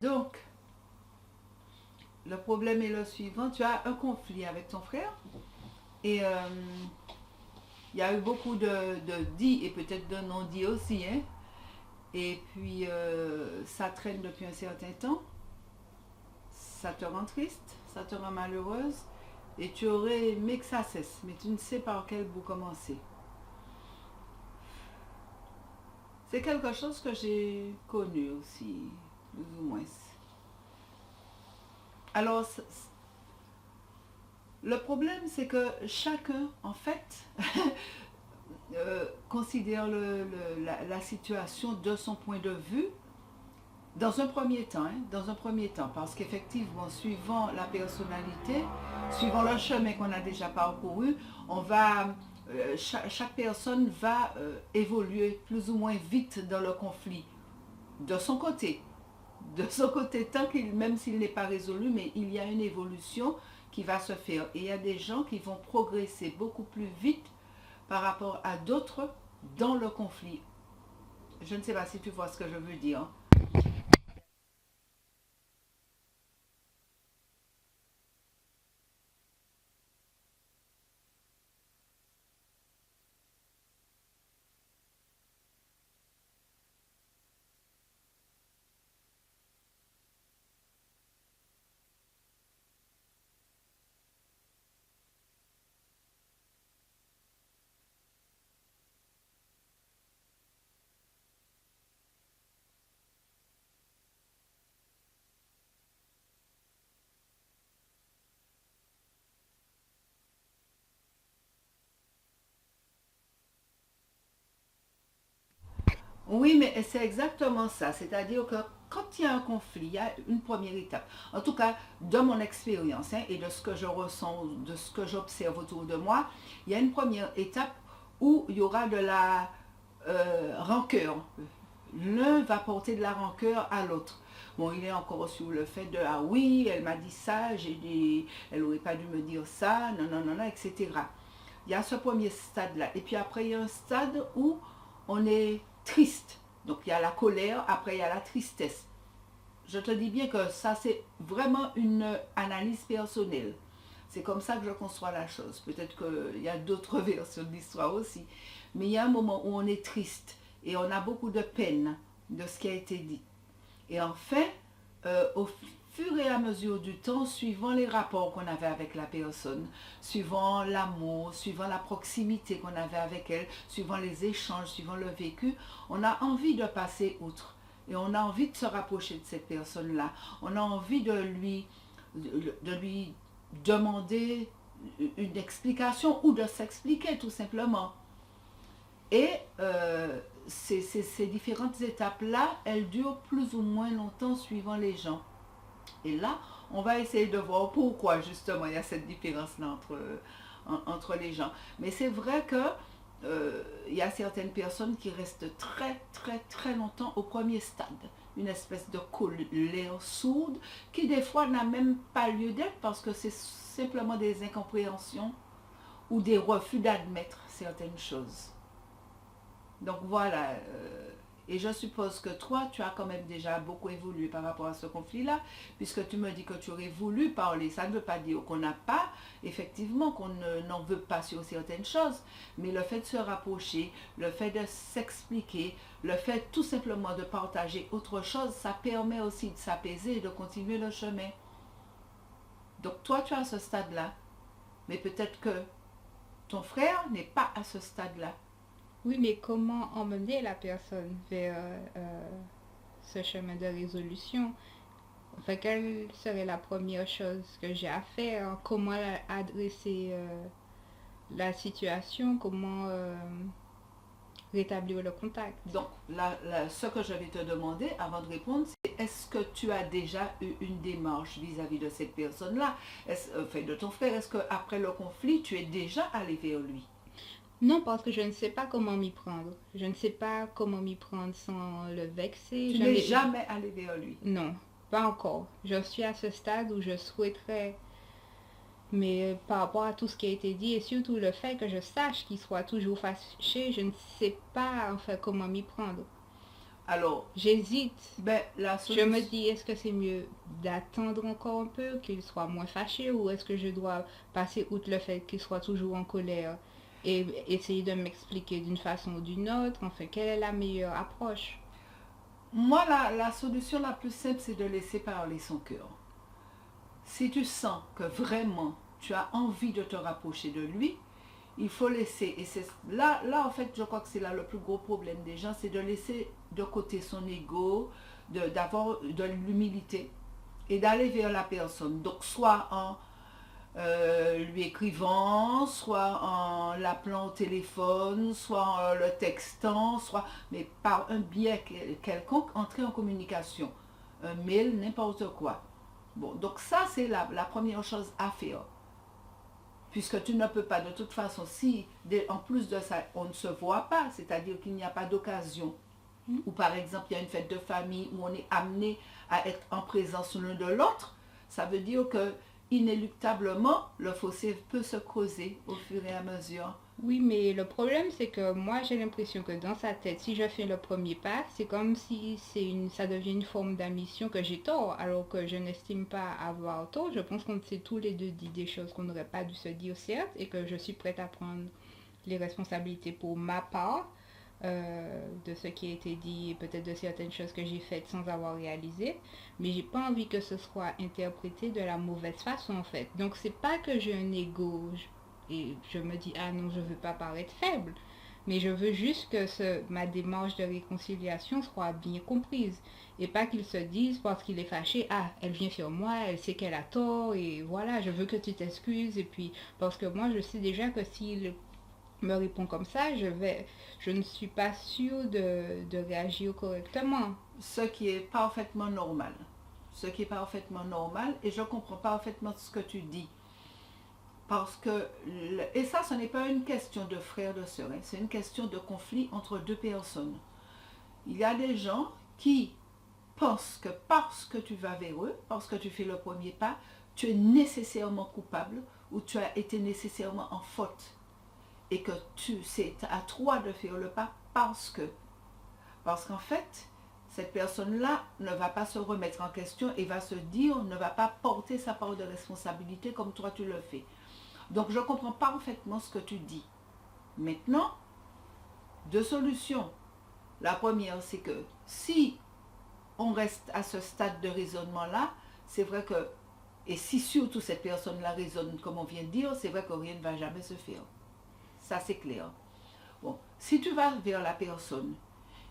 Donc, le problème est le suivant. Tu as un conflit avec ton frère et il y a eu beaucoup de dits et peut-être de non-dits aussi. Hein. Et puis, ça traîne depuis un certain temps. Ça te rend triste, ça te rend malheureuse et tu aurais aimé que ça cesse, mais tu ne sais par quel bout commencer. C'est quelque chose que j'ai connu aussi, plus ou moins. Alors, le problème, c'est que chacun, en fait, considère la situation de son point de vue dans un premier temps, hein, dans un premier temps, parce qu'effectivement, suivant la personnalité, suivant le chemin qu'on a déjà parcouru, on va, chaque personne va évoluer plus ou moins vite dans le conflit de son côté. De son côté, tant qu'il, même s'il n'est pas résolu, mais il y a une évolution qui va se faire. Et il y a des gens qui vont progresser beaucoup plus vite par rapport à d'autres dans le conflit. Je ne sais pas si tu vois ce que je veux dire. Oui, mais c'est exactement ça. C'est-à-dire que quand il y a un conflit, il y a une première étape. En tout cas, de mon expérience hein, et de ce que je ressens, de ce que j'observe autour de moi, il y a une première étape où il y aura de la rancœur. L'un va porter de la rancœur à l'autre. Bon, il est encore sur le fait de ah oui, elle m'a dit ça, elle n'aurait pas dû me dire ça, non, non, non, non, etc. Il y a ce premier stade-là. Et puis après, il y a un stade où on est triste. Donc il y a la colère, après il y a la tristesse. Je te dis bien que ça, c'est vraiment une analyse personnelle. C'est comme ça que je conçois la chose. Peut-être qu'il y a d'autres versions de l'histoire aussi. Mais il y a un moment où on est triste et on a beaucoup de peine de ce qui a été dit. Et en fait, au fur et à mesure du temps, suivant les rapports qu'on avait avec la personne, suivant l'amour, suivant la proximité qu'on avait avec elle, suivant les échanges, suivant le vécu, on a envie de passer outre. Et on a envie de se rapprocher de cette personne-là. On a envie de lui demander une explication ou de s'expliquer tout simplement. Et ces différentes étapes-là, elles durent plus ou moins longtemps suivant les gens. Et là, on va essayer de voir pourquoi justement il y a cette différence-là entre les gens. Mais c'est vrai que il y a certaines personnes qui restent très très très longtemps au premier stade. Une espèce de colère sourde qui des fois n'a même pas lieu d'être parce que c'est simplement des incompréhensions ou des refus d'admettre certaines choses. Donc voilà, et je suppose que toi, tu as quand même déjà beaucoup évolué par rapport à ce conflit-là, puisque tu me dis que tu aurais voulu parler. Ça ne veut pas dire qu'on n'a pas, effectivement, qu'on n'en veut pas sur certaines choses, mais le fait de se rapprocher, le fait de s'expliquer, le fait tout simplement de partager autre chose, ça permet aussi de s'apaiser et de continuer le chemin. Donc toi, tu es à ce stade-là, mais peut-être que ton frère n'est pas à ce stade-là. Oui, mais comment emmener la personne vers ce chemin de résolution? Enfin, quelle serait la première chose que j'ai à faire? Comment adresser la situation? Comment rétablir le contact? Donc, ce que je vais te demander avant de répondre, c'est est-ce que tu as déjà eu une démarche vis-à-vis de cette personne-là, enfin de ton frère? Est-ce qu'après le conflit, tu es déjà allé vers lui? Non, parce que je ne sais pas comment m'y prendre. Je ne sais pas comment m'y prendre sans le vexer. Tu n'es jamais allé vers lui. Non, pas encore. Je suis à ce stade où je souhaiterais, mais par rapport à tout ce qui a été dit et surtout le fait que je sache qu'il soit toujours fâché, je ne sais pas enfin comment m'y prendre. Alors, J'hésite. ben, la Je me solution... dis, est-ce que c'est mieux d'attendre encore un peu, qu'il soit moins fâché, ou est-ce que je dois passer outre le fait qu'il soit toujours en colère et essayer de m'expliquer d'une façon ou d'une autre? Enfin, quelle est la meilleure approche? Moi, la solution la plus simple, c'est de laisser parler son cœur. Si tu sens que vraiment tu as envie de te rapprocher de lui, il faut laisser, et c'est là en fait, je crois que c'est là le plus gros problème des gens, c'est de laisser de côté son ego, d'avoir de l'humilité et d'aller vers la personne. Donc, soit en lui écrivant, soit en l'appelant au téléphone, soit en le textant, soit, mais par un biais quelconque, entrer en communication. Un mail, n'importe quoi. Bon, donc ça, c'est la première chose à faire. Puisque tu ne peux pas, de toute façon, si en plus de ça, on ne se voit pas, c'est-à-dire qu'il n'y a pas d'occasion, ou par exemple, il y a une fête de famille où on est amené à être en présence l'un de l'autre, ça veut dire que inéluctablement, le fossé peut se creuser au fur et à mesure. Oui, mais le problème, c'est que moi, j'ai l'impression que dans sa tête, si je fais le premier pas, c'est comme si ça devient une forme d'ambition que j'ai tort, alors que je n'estime pas avoir tort. Je pense qu'on s'est tous les deux dit des choses qu'on n'aurait pas dû se dire, certes, et que je suis prête à prendre les responsabilités pour ma part de ce qui a été dit et peut-être de certaines choses que j'ai faites sans avoir réalisé, mais j'ai pas envie que ce soit interprété de la mauvaise façon en fait. Donc c'est pas que j'ai un ego et je me dis ah non je veux pas paraître faible, mais je veux juste que ma démarche de réconciliation soit bien comprise et pas qu'il se dise parce qu'il est fâché ah elle vient sur moi, elle sait qu'elle a tort et voilà je veux que tu t'excuses et puis parce que moi je sais déjà que s'il me répond comme ça, je ne suis pas sûre de réagir correctement. Ce qui est parfaitement normal. Ce qui est parfaitement normal, et je comprends parfaitement ce que tu dis. Parce que, et ça, ce n'est pas une question de frère, de sœur, hein, c'est une question de conflit entre deux personnes. Il y a des gens qui pensent que parce que tu vas vers eux, parce que tu fais le premier pas, tu es nécessairement coupable ou tu as été nécessairement en faute. Et que c'est à toi de faire le pas parce qu'en fait, cette personne-là ne va pas se remettre en question et va se dire, ne va pas porter sa part de responsabilité comme toi tu le fais. Donc je comprends parfaitement ce que tu dis. Maintenant, deux solutions. La première, c'est que si on reste à ce stade de raisonnement-là, c'est vrai que, et si surtout cette personne-là raisonne comme on vient de dire, c'est vrai que rien ne va jamais se faire. Ça, c'est clair. Bon, si tu vas vers la personne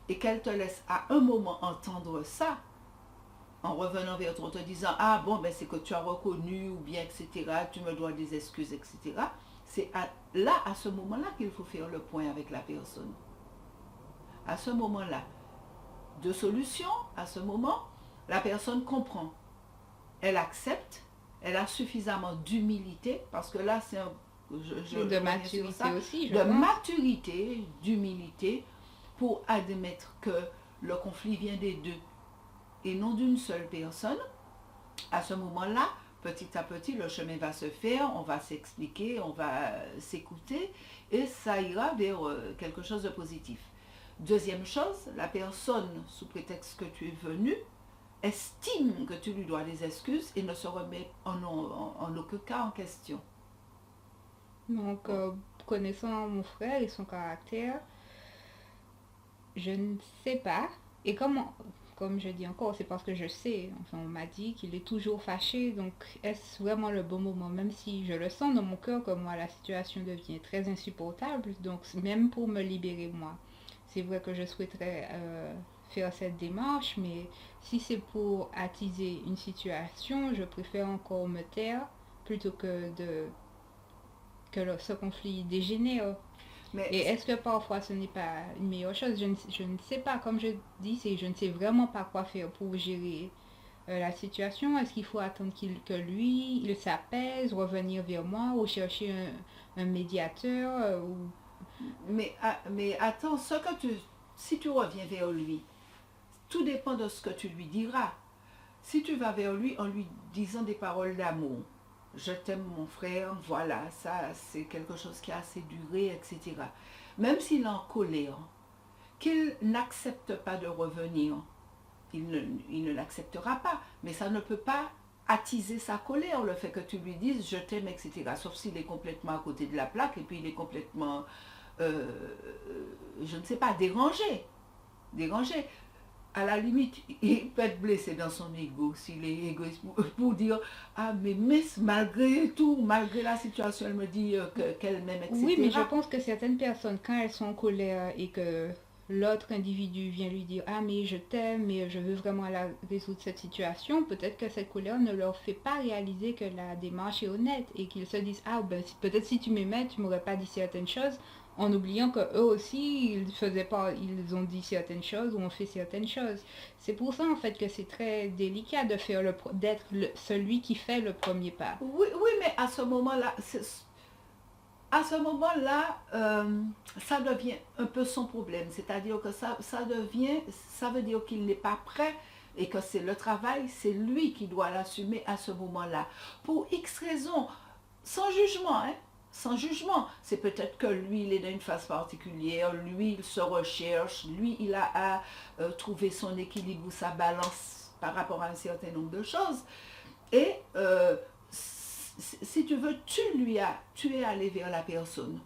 et qu'elle te laisse à un moment entendre ça, en revenant vers toi, en te disant ah bon, ben c'est que tu as reconnu, ou bien, etc., tu me dois des excuses, etc., c'est là, à ce moment-là, qu'il faut faire le point avec la personne. À ce moment-là, de solution, à ce moment, la personne comprend. Elle accepte, elle a suffisamment d'humilité, parce que là, c'est un De maturité aussi, je de pense. maturité, d'humilité, pour admettre que le conflit vient des deux et non d'une seule personne. À ce moment-là, petit à petit, le chemin va se faire, on va s'expliquer, on va s'écouter et ça ira vers quelque chose de positif. Deuxième chose, la personne, sous prétexte que tu es venu, estime que tu lui dois des excuses et ne se remet en aucun cas en question. Donc, connaissant mon frère et son caractère, je ne sais pas. Et comme je dis encore, c'est parce que je sais. Enfin, on m'a dit qu'il est toujours fâché. Donc, est-ce vraiment le bon moment? Même si je le sens dans mon cœur que moi, la situation devient très insupportable. Donc, même pour me libérer, moi, c'est vrai que je souhaiterais faire cette démarche. Mais si c'est pour attiser une situation, je préfère encore me taire plutôt que ce conflit dégénère. Mais Et est-ce que parfois ce n'est pas une meilleure chose? Je ne sais pas, comme je dis, je ne sais vraiment pas quoi faire pour gérer la situation. Est-ce qu'il faut attendre que lui, il s'apaise, revenir vers moi ou chercher un médiateur mais attends, si tu reviens vers lui, tout dépend de ce que tu lui diras. Si tu vas vers lui en lui disant des paroles d'amour, je t'aime mon frère, voilà, ça c'est quelque chose qui a assez duré, etc. Même s'il est en colère, qu'il n'accepte pas de revenir. Il ne l'acceptera pas, mais ça ne peut pas attiser sa colère, le fait que tu lui dises je t'aime, etc. Sauf s'il est complètement à côté de la plaque et puis il est complètement, euh, je ne sais pas, dérangé. Dérangé. À la limite, il peut être blessé dans son ego, s'il est égoïste, pour dire ah, mais Miss, malgré tout, malgré la situation, elle me dit qu'elle m'aime, Oui, mais je etc. pense que certaines personnes, quand elles sont en colère et que l'autre individu vient lui dire ah mais je t'aime, mais je veux vraiment résoudre cette situation, peut-être que cette colère ne leur fait pas réaliser que la démarche est honnête et qu'ils se disent ah ben peut-être si tu m'aimais, tu m'aurais pas dit certaines choses, en oubliant que eux aussi ils faisaient pas, ils ont dit certaines choses ou ont fait certaines choses. C'est pour ça en fait que c'est très délicat de faire d'être celui qui fait le premier pas. Oui, oui, mais à ce moment-là, ça devient un peu son problème. C'est-à-dire que ça veut dire qu'il n'est pas prêt et que c'est le travail, c'est lui qui doit l'assumer à ce moment-là. Pour X raisons, sans jugement, hein, sans jugement. C'est peut-être que lui, il est dans une phase particulière, lui, il se recherche, lui, il a à trouver son équilibre ou sa balance par rapport à un certain nombre de choses. Et si tu veux, tu es allé vers la personne.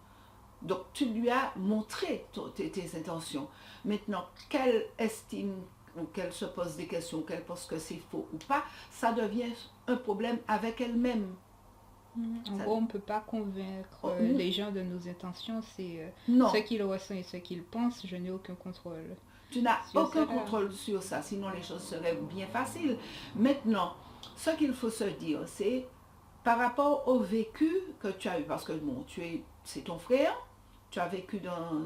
Donc tu lui as montré tes intentions. Maintenant, qu'elle estime ou qu'elle se pose des questions, qu'elle pense que c'est faux ou pas, ça devient un problème avec elle-même. En Ça- gros, on ne peut pas convaincre oh, les gens de nos intentions, c'est ce non, qu'ils ressentent et ce qu'ils pensent, je n'ai aucun contrôle tu n'as sur aucun cela. contrôle sur ça, sinon les choses seraient bien faciles. Maintenant, ce qu'il faut se dire, c'est par rapport au vécu que tu as eu, parce que bon, c'est ton frère, tu as vécu dans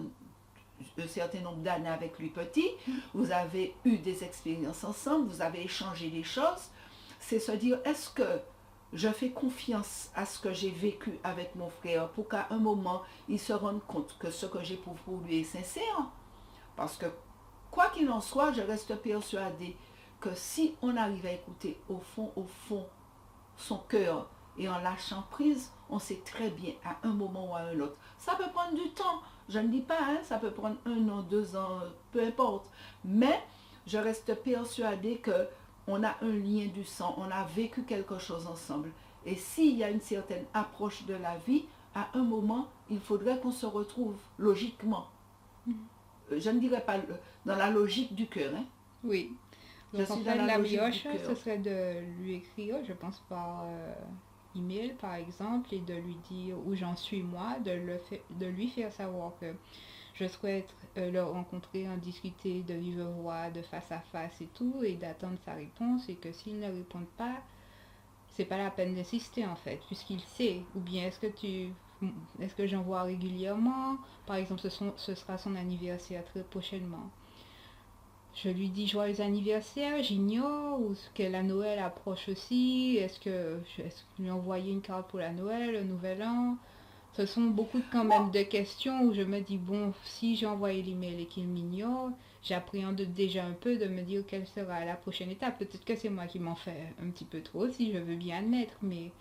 un certain nombre d'années avec lui petit, vous avez eu des expériences ensemble, vous avez échangé des choses, c'est se dire, est-ce que je fais confiance à ce que j'ai vécu avec mon frère pour qu'à un moment, il se rende compte que ce que j'éprouve pour lui est sincère? Parce que, quoi qu'il en soit, je reste persuadée que si on arrive à écouter au fond, son cœur et en lâchant prise, on sait très bien à un moment ou à un autre. Ça peut prendre du temps. Je ne dis pas, hein, ça peut prendre 1 an, 2 ans, peu importe. Mais je reste persuadée que on a un lien du sang, on a vécu quelque chose ensemble. Et s'il y a une certaine approche de la vie, à un moment, il faudrait qu'on se retrouve logiquement. Je ne dirais pas dans la logique du cœur. Hein. Oui. Je Donc en suis dans fait, la la logique meilleure du chose, ce cœur. serait de lui écrire, je pense par email par exemple, et de lui dire où j'en suis moi, de lui faire savoir que je souhaite le rencontrer, en discuter de vive voix, de face à face et tout, et d'attendre sa réponse, et que s'il ne répond pas, c'est pas la peine d'insister en fait, puisqu'il sait. Ou bien est-ce que j'en vois régulièrement? Par exemple, ce sera son anniversaire très prochainement. Je lui dis joyeux anniversaire, j'ignore, ou que la Noël approche aussi, est-ce que lui envoyer une carte pour la Noël, le Nouvel An? Ce sont beaucoup quand Bon, même de questions où je me dis, bon, si j'ai envoyé l'email et qu'il m'ignore, j'appréhende déjà un peu de me dire quelle sera la prochaine étape. Peut-être que c'est moi qui m'en fais un petit peu trop, si je veux bien admettre, mais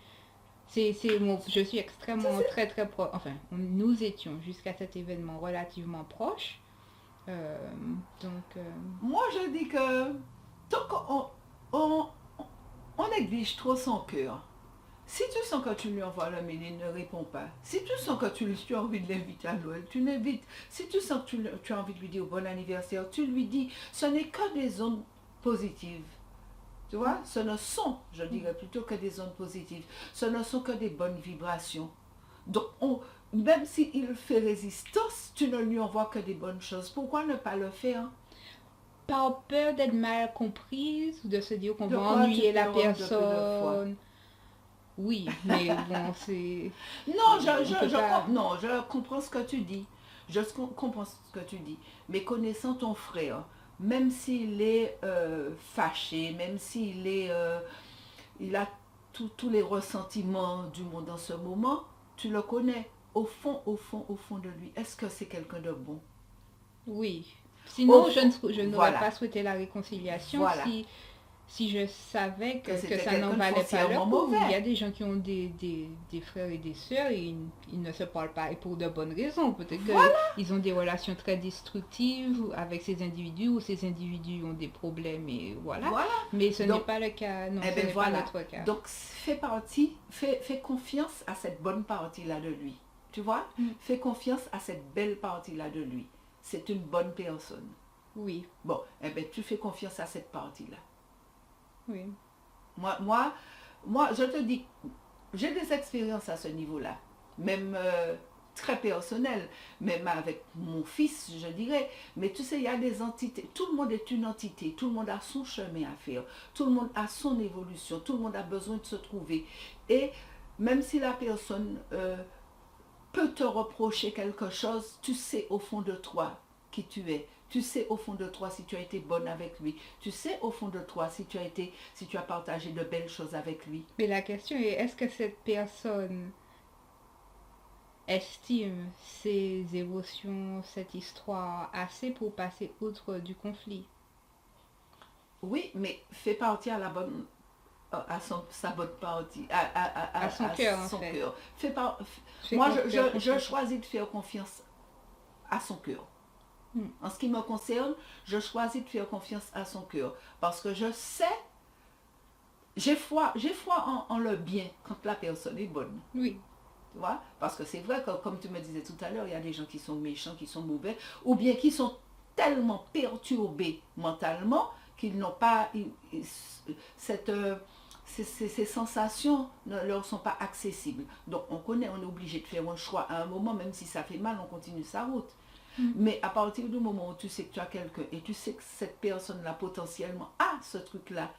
je suis extrêmement très très proche. Enfin, nous étions jusqu'à cet événement relativement proches. Euh, donc, moi je dis que tant on, on néglige trop son cœur. Si tu sens que tu lui envoies le mail, il ne répond pas. Si tu sens que tu as envie de l'inviter à Noël, tu l'invites. Si tu sens que tu as envie de lui dire bon anniversaire, tu lui dis. Ce n'est que des ondes positives. Tu vois, ce ne sont, je dirais plutôt que des ondes positives. Ce ne sont que des bonnes vibrations. Donc, même s'il fait résistance, tu ne lui envoies que des bonnes choses. Pourquoi ne pas le faire? par peur d'être mal comprise ou de se dire qu'on De va quoi tu ennuyer la pleures de peu de foi? personne. Oui, mais bon, Non, on peut pas. non, je comprends ce que tu dis. Comprends ce que tu dis. Mais connaissant ton frère, même s'il est fâché, même s'il est, il a tous les ressentiments du monde en ce moment, tu le connais au fond, au fond, au fond de lui. Est-ce que c'est quelqu'un de bon? Oui. Au Sinon, fond, je n'aurais voilà, pas souhaité la réconciliation voilà. si si je savais Que que c'était ça n'en quelqu'un de valait pas le foncièrement coup. Il y mauvais. a des gens qui ont des frères et des sœurs et ils ne se parlent pas et pour de bonnes raisons. Peut-être Voilà, qu'ils ont des relations très destructives avec ces individus ou ces individus ont des problèmes et voilà. voilà. Mais ce n'est Donc, pas le cas. Non, eh ce bien n'est pas voilà. notre cas. Donc, fais confiance à cette bonne partie-là de lui. Tu vois? Mm. Fais confiance à cette belle partie-là de lui. C'est une bonne personne. Oui, Bon, eh bien, tu fais confiance à cette partie-là. oui. Moi, moi, moi, je te dis, j'ai des expériences à ce niveau-là. Même très personnelles. Même avec mon fils, je dirais. Mais tu sais, il y a des entités. Tout le monde est une entité. Tout le monde a son chemin à faire. Tout le monde a son évolution. Tout le monde a besoin de se trouver. Et même si la personne peut te reprocher quelque chose, tu sais au fond de toi qui tu es. Tu sais au fond de toi si tu as été bonne avec lui. Tu sais au fond de toi si tu as partagé de belles choses avec lui. Mais la question est, est-ce que cette personne estime ses émotions, cette histoire assez pour passer outre du conflit? Oui, mais fais partie à la bonne, sa bonne partie, À son cœur, en son fait. cœur. Fais Moi, faire je confiance. choisis de faire confiance à son cœur. Hmm. En ce qui me concerne, je choisis de faire confiance à son cœur. Parce que je sais, j'ai foi en le bien quand la personne est bonne. Oui, Tu vois? Parce que c'est vrai que, comme tu me disais tout à l'heure, il y a des gens qui sont méchants, qui sont mauvais, ou bien qui sont tellement perturbés mentalement qu'ils n'ont pas cette, ces sensations ne leur sont pas accessibles. Donc on connaît, on est obligé de faire un choix à un moment, même si ça fait mal, on continue sa route. Mm. Mais à partir du moment où tu sais que tu as quelqu'un et tu sais que cette personne-là potentiellement a ce truc-là,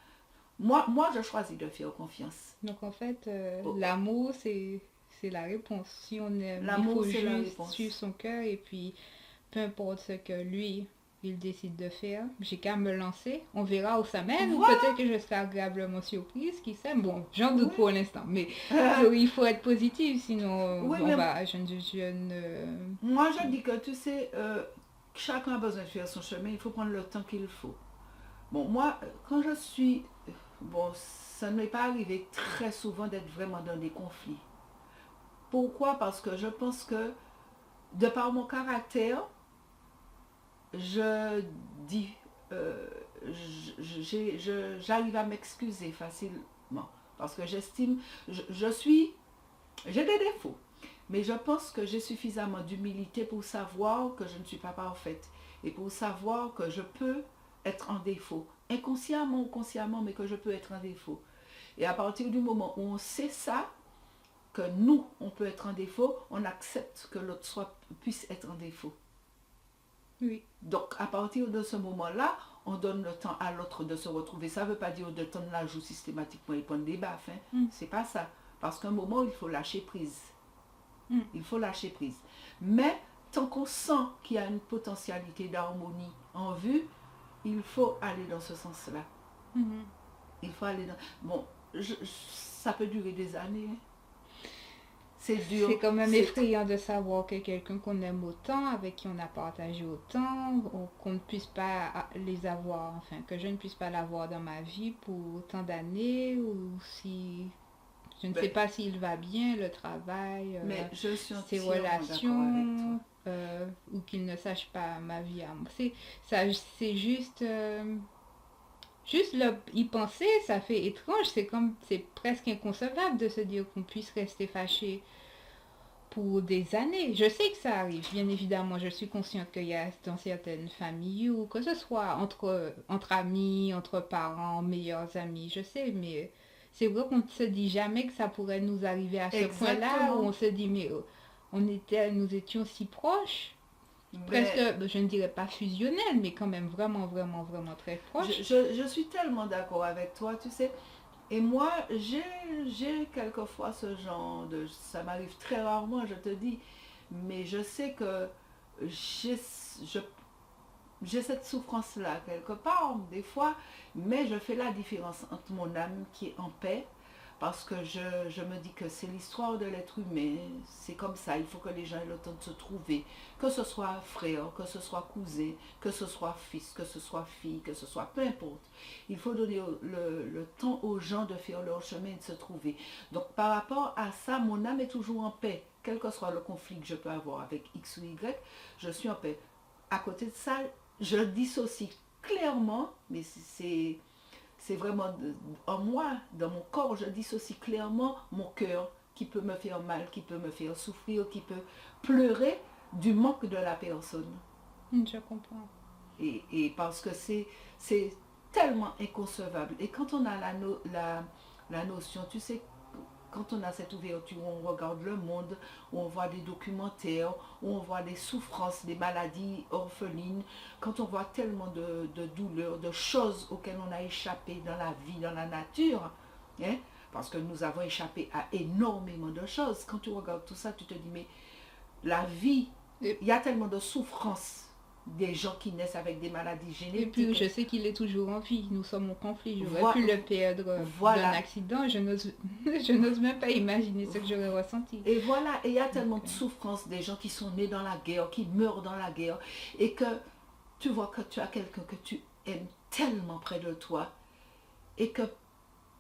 moi je choisis de faire confiance. donc en fait, Oh, l'amour, c'est la réponse. Si on aime, il l'amour, faut c'est la juste suivre réponse. son cœur et puis peu importe ce que lui, il décide de faire, j'ai qu'à me lancer. On verra où ça mène ou Voilà, peut-être que je serai agréablement surprise, qui sait. Bon, j'en doute oui. pour l'instant, mais il faut être positif, sinon Oui, on mais va, je ne... moi je dis que tu sais, chacun a besoin de faire son chemin, il faut prendre le temps qu'il faut. Bon, moi, quand je suis... Bon, ça ne m'est pas arrivé très souvent d'être vraiment dans des conflits. Pourquoi? Parce que je pense que, de par mon caractère, je dis... euh, j'arrive à m'excuser facilement. Parce que j'estime... Je suis... J'ai des défauts. Mais je pense que j'ai suffisamment d'humilité pour savoir que je ne suis pas parfaite. Et pour savoir que je peux être en défaut. Inconsciemment ou consciemment, mais que je peux être en défaut. Et à partir du moment où on sait ça, que nous, on peut être en défaut, on accepte que l'autre puisse être en défaut. Oui, Donc, à partir de ce moment-là, on donne le temps à l'autre de se retrouver. Ça ne veut pas dire de tendre la joue systématiquement et prendre des baffes. Hein. mm, C'est pas ça. Parce qu'à un moment, il faut lâcher prise. mm, Il faut lâcher prise. Mais tant qu'on sent qu'il y a une potentialité d'harmonie en vue, il faut aller dans ce sens-là. mhm. Il faut aller dans... Bon, ça peut durer des années. Hein. C'est dur. C'est quand même C'est... effrayant de savoir que quelqu'un qu'on aime autant, avec qui on a partagé autant, qu'on ne puisse pas les avoir, enfin, que je ne puisse pas l'avoir dans ma vie pour autant d'années, ou si je ne sais Ben, pas s'il va bien, le travail, mais je suis ses entièrement d'accord avec toi. relations, ou qu'il ne sache pas ma vie à moi. Ça, c'est juste, juste y penser, ça fait étrange, c'est presque inconcevable de se dire qu'on puisse rester fâché pour des années. Je sais que ça arrive, bien évidemment. Je suis consciente qu'il y a dans certaines familles ou que ce soit entre amis, entre parents, meilleurs amis, je sais, mais c'est vrai qu'on ne se dit jamais que ça pourrait nous arriver à ce point-là où Exactement. on se dit, mais nous étions si proches, presque, Mais je ne dirais pas fusionnels, mais quand même vraiment, vraiment, vraiment très proches. je suis tellement d'accord avec toi, tu sais. Et moi, j'ai quelquefois ce genre de... Ça m'arrive très rarement, je te dis. Mais je sais que j'ai je- j'ai cette souffrance-là quelque part, des fois. Mais je fais la différence entre mon âme qui est en paix, parce que je me dis que c'est l'histoire de l'être humain, c'est comme ça, il faut que les gens aient le temps de se trouver, que ce soit frère, que ce soit cousin, que ce soit fils, que ce soit fille, que ce soit peu importe. Il faut donner le temps aux gens de faire leur chemin et de se trouver. Donc par rapport à ça, mon âme est toujours en paix, quel que soit le conflit que je peux avoir avec X ou Y, je suis en paix. À côté de ça, je dissocie clairement, mais c'est vraiment en moi, dans mon corps, je dissocie clairement mon cœur qui peut me faire mal, qui peut me faire souffrir, qui peut pleurer du manque de la personne. Je comprends. Et parce que c'est tellement inconcevable. Et quand on a la notion, tu sais, quand on a cette ouverture, où on regarde le monde, où on voit des documentaires, où on voit des souffrances, des maladies orphelines, quand on voit tellement de douleurs, de choses auxquelles on a échappé dans la vie, dans la nature, hein, parce que nous avons échappé à énormément de choses. Quand tu regardes tout ça, tu te dis, mais la vie, Et, il y a tellement de souffrances des gens qui naissent avec des maladies et puis, génétiques. je sais qu'il est toujours en vie. Nous sommes en conflit. J'aurais Voi- pu le perdre d'un Voilà. accident. Je n'ose même pas imaginer ce que j'aurais ressenti. Et voilà, et il y a tellement Donc, de souffrances des gens qui sont nés dans la guerre, qui meurent dans la guerre, et que tu vois que tu as quelqu'un que tu aimes tellement près de toi, et que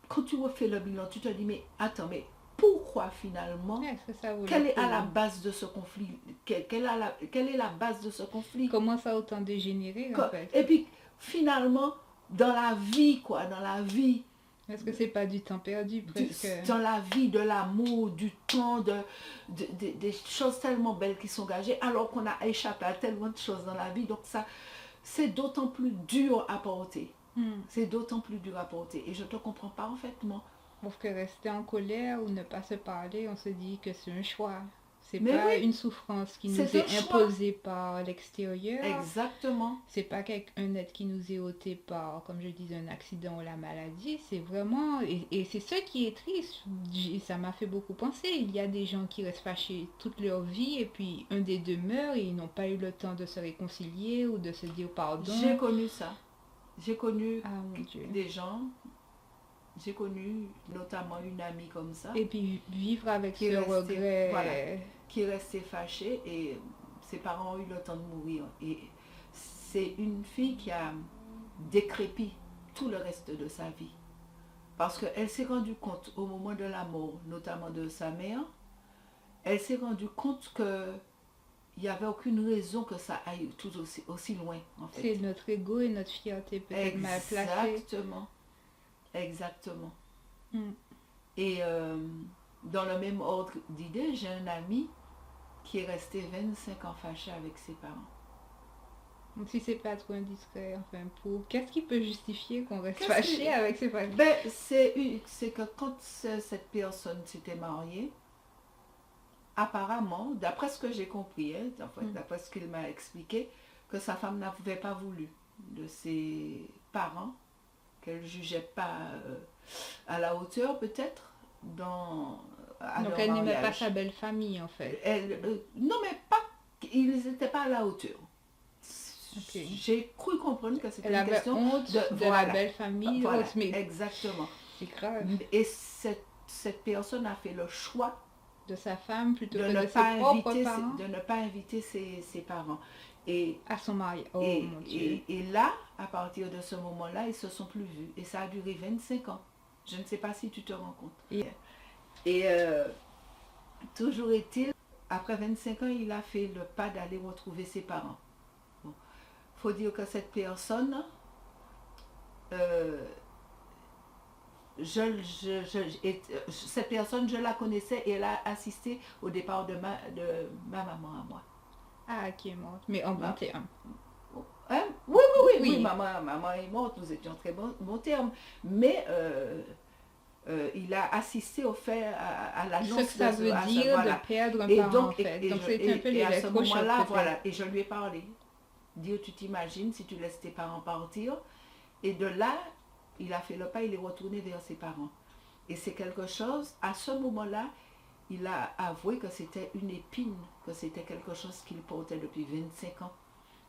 quand tu refais le bilan, tu te dis, mais attends, mais pourquoi finalement, est-ce que ça vaut quelle le est à la coup? base de ce conflit? Quelle est la base de ce conflit? Comment ça a autant dégénéré, en fait? Et puis finalement, dans la vie, quoi, dans la vie, Est-ce que c'est pas du temps perdu, presque? dans la vie, de l'amour, du temps, des choses tellement belles qui sont gagées, alors qu'on a échappé à tellement de choses dans la vie. Donc ça, c'est d'autant plus dur à porter. Hmm. C'est d'autant plus dur à porter. Et je te comprends parfaitement. Parce que rester en colère ou ne pas se parler, on se dit que c'est un choix. C'est Mais pas oui, une souffrance qui nous c'est un est choix. imposée par l'extérieur. Exactement. C'est pas un être qui nous est ôté par, comme je disais, un accident ou la maladie. C'est vraiment... Et c'est ce qui est triste. Ça m'a fait beaucoup penser. Il y a des gens qui restent fâchés toute leur vie et puis un des deux meurt et ils n'ont pas eu le temps de se réconcilier ou de se dire pardon. J'ai connu ça. J'ai connu Ah mon Dieu. des gens, j'ai connu notamment une amie comme ça, Et puis vivre avec qui ce est restée, regret... voilà, qui est restée fâchée et ses parents ont eu le temps de mourir. Et c'est une fille qui a décrépit tout le reste de sa vie. Parce qu'elle s'est rendue compte au moment de la mort, notamment de sa mère, elle s'est rendue compte que il n'y avait aucune raison que ça aille tout aussi loin, en fait. C'est notre ego et notre fierté peut-être mal placée. Exactement. Exactement. Mm. Et dans le même ordre d'idée, j'ai un ami qui est resté 25 ans fâché avec ses parents. Donc si c'est pas trop indiscret, enfin pour... Qu'est-ce qui peut justifier qu'on reste Qu'est-ce fâché qui- avec ses parents? Ben, c'est que quand cette personne s'était mariée, apparemment, d'après ce que j'ai compris, hein, d'après ce qu'il m'a expliqué, que sa femme n'avait pas voulu de ses parents, qu'elle jugeait pas à la hauteur peut-être à Donc leur elle n'aimait pas mariage. sa belle famille en fait. Non, mais pas, ils n'étaient pas à la hauteur. Ok. J'ai cru comprendre que c'était Elle une avait question honte de voilà, la belle famille, voilà, mais exactement. c'est grave. Et cette personne a fait le choix De sa femme plutôt de que ne de pas ses propres inviter, parents de ne pas inviter ses parents. Et, à son mari. Oh et, mon Dieu. et là, à partir de ce moment-là, ils se sont plus vus. Et ça a duré 25 ans. Je ne sais pas si tu te rends compte. Et toujours est-il, après 25 ans, il a fait le pas d'aller retrouver ses parents. Bon. Faut dire que cette personne, cette personne, je la connaissais et elle a assisté au départ de ma maman à moi. Ah, qui est morte. Mais en bon Ah. terme. Hein? Oui, Oui. maman est morte, nous étions en très bon terme. Mais il a assisté au fait à Ce l'annonce que ça veut dire voilà. de perdre un Et parent donc, en fait. Donc je- c'est un peu et à ce l'électrochoc moment-là, peut-être. voilà, et je lui ai parlé. Dire, tu t'imagines si tu laisses tes parents partir. Et de là, il a fait le pas, il est retourné vers ses parents. Et c'est quelque chose, à ce moment-là, il a avoué que c'était une épine, que c'était quelque chose qu'il portait depuis 25 ans.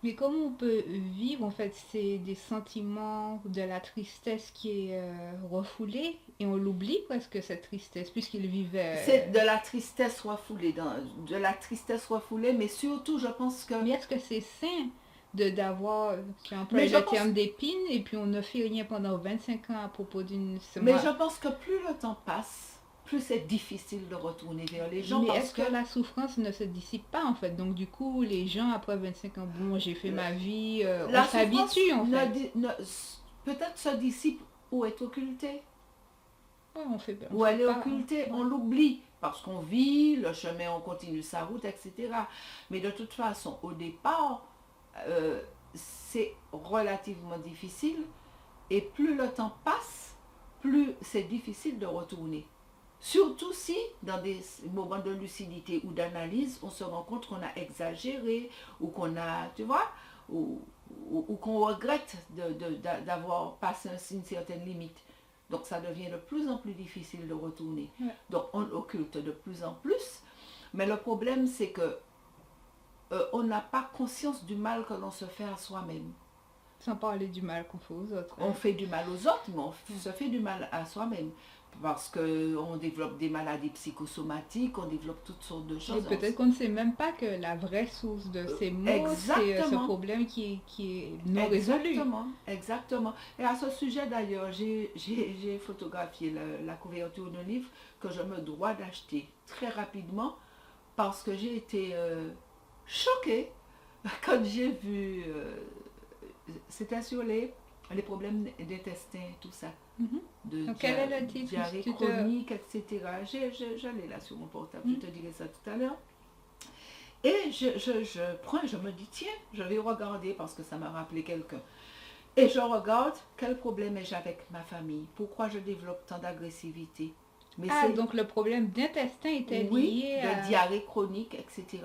Mais comment on peut vivre, en fait, c'est des sentiments de la tristesse qui est refoulée et on l'oublie presque cette tristesse puisqu'il C'est vivait. de la tristesse refoulée, de la tristesse refoulée, mais surtout, je pense que... Mais est-ce que c'est sain de d'avoir, tu Mais emploies je le terme pense, d'épine et puis on ne fait rien pendant 25 ans à propos d'une mais semence. je pense que plus le temps passe, plus c'est difficile de retourner vers les gens Mais parce est-ce que que la souffrance ne se dissipe pas en fait? Donc du coup, les gens après 25 ans, bon, j'ai fait ma vie, on la souffrance s'habitue en fait. peut-être se dissipe ou est occultée. Ouais, on Ou fait elle est pas. occultée, Ouais. on l'oublie parce qu'on vit, le chemin, on continue sa route, etc. Mais de toute façon, au départ, c'est relativement difficile et plus le temps passe, plus c'est difficile de retourner. Surtout si, dans des moments de lucidité ou d'analyse, on se rend compte qu'on a exagéré ou qu'on a, tu vois, ou, ou qu'on regrette d'avoir passé une certaine limite. Donc ça devient de plus en plus difficile de retourner. Ouais. Donc on occulte de plus en plus. Mais le problème, c'est que on n'a pas conscience du mal que l'on se fait à soi-même. Sans parler du mal qu'on fait aux autres. On fait du mal aux autres, mais on se fait du mal à soi-même. Parce qu'on développe des maladies psychosomatiques, on développe toutes sortes de Et choses. peut-être qu'on ne sait même pas que la vraie source de ces maux, c'est ce Exactement, problème qui est non résolu. exactement, exactement. Et à ce sujet d'ailleurs, j'ai photographié la couverture d'un livre que je me dois d'acheter très rapidement parce que j'ai été choquée quand j'ai vu, c'était sur les problèmes d'intestin, tout ça, Mhm. de Donc quel est le titre? diarrhée Tu te... chronique, etc. Je l'ai là sur mon portable, je te dirai ça tout à l'heure. Et je prends, je me dis, tiens, je vais regarder parce que ça m'a rappelé quelqu'un. Et je regarde quel problème ai-je avec ma famille, pourquoi je développe tant d'agressivité. Mais Ah, c'est, donc le problème d'intestin était oui, lié de à... diarrhée chronique, etc.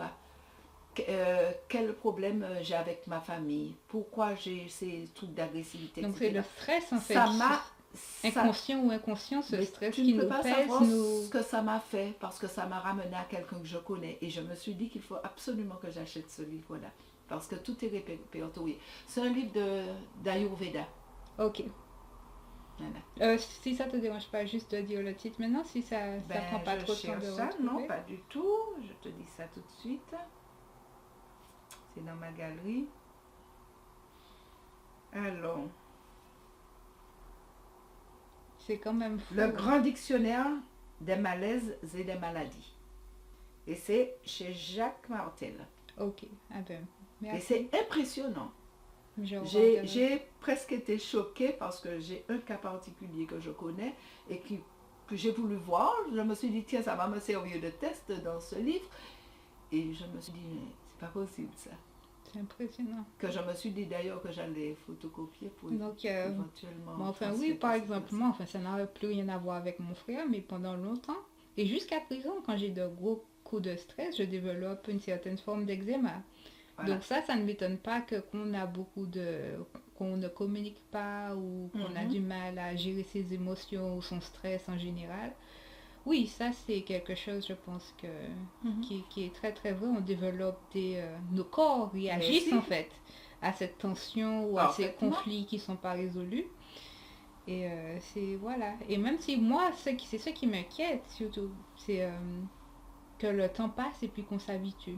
Quel problème j'ai avec ma famille, pourquoi j'ai ces trucs d'agressivité, Donc c'est le etc. stress en fait, Ça m'a... Ça, inconscient ou inconscient, ce mais stress tu qui ne peux nous pas pèse, savoir nous... ce que ça m'a fait parce que ça m'a ramené à quelqu'un que je connais et je me suis dit qu'il faut absolument que j'achète ce livre-là parce que tout est répertorié. C'est un livre d'Ayurveda. Ok. Voilà. Si ça te dérange pas juste de dire le titre maintenant, si ça prend pas Je trop de temps cherche de ça. Non, retrouver. pas du tout. Je te dis ça tout de suite. C'est dans ma galerie. Alors, C'est quand même fou. le grand dictionnaire des malaises et des maladies. Et c'est chez Jacques Martel. Ok, ah ben, Et merci. c'est impressionnant. Je regarderai. J'ai presque été choquée parce que j'ai un cas particulier que je connais et que j'ai voulu voir. Je me suis dit, tiens, ça va me servir de test dans ce livre. Et je me suis dit, mais c'est pas possible ça. C'est impressionnant. Que je me suis dit d'ailleurs que j'allais photocopier pour Donc, éventuellement bon, enfin oui, transmettre par à cette exemple, personne. moi, enfin, ça n'aurait plus rien à voir avec mon frère, mais pendant longtemps, et jusqu'à présent, quand j'ai de gros coups de stress, je développe une certaine forme d'eczéma. Voilà. Donc ça ne m'étonne pas que qu'on a beaucoup de... qu'on ne communique pas ou qu'on a Mhm. du mal à gérer ses émotions ou son stress en général. Oui, ça c'est quelque chose, je pense, Mhm. qui est très très vrai. On développe des... nos corps Mais réagissent si, en fait à cette tension ou à ces parfaitement. conflits qui ne sont pas résolus. Et c'est... Voilà. Et même si moi, c'est ce qui m'inquiète surtout, c'est que le temps passe et puis qu'on s'habitue.